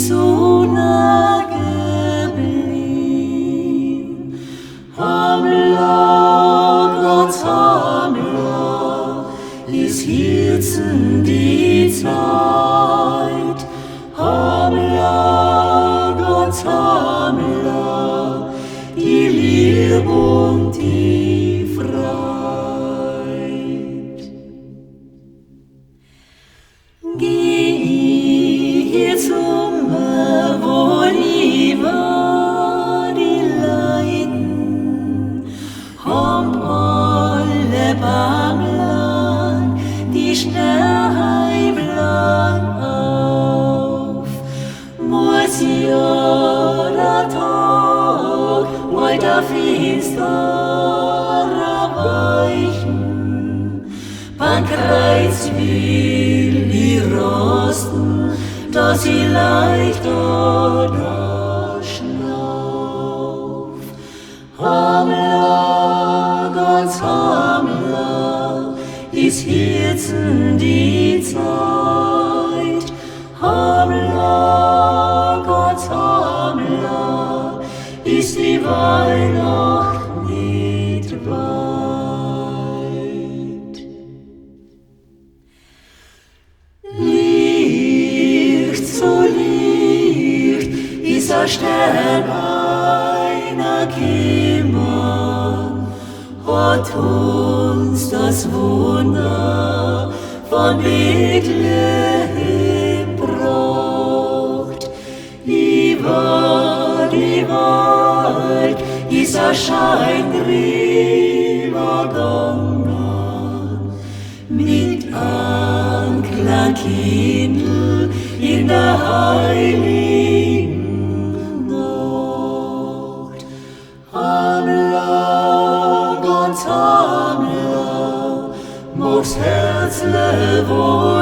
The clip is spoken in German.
so nah geblieben. Hamla, Gott Hamla, ist Herzen die Zeit. Hamla, Gott Hamla, die Liebe und die Freiheit. Geh hier zum wo lieber die Leiden, alle beim Land, die schnell bleiben auf. Muss ja der Tag weiter finsterer weichen, beim Kreuz will die rosten, dass sie leichter da schnauf. Hamla, Gott Hamla, ist Herzen die Zeit. Hamla, Gott Hamla, ist die Weihnacht nicht weit. Licht zu Licht ist ein Stern einer gekommen, hat uns das Wunder von Bethlehem gebracht. Über die Welt ist ein Schein drüber gegangen, mit Anklang Kindl in der heiligen Nacht. Hamla, Gott Hamla, mogs Herz lewo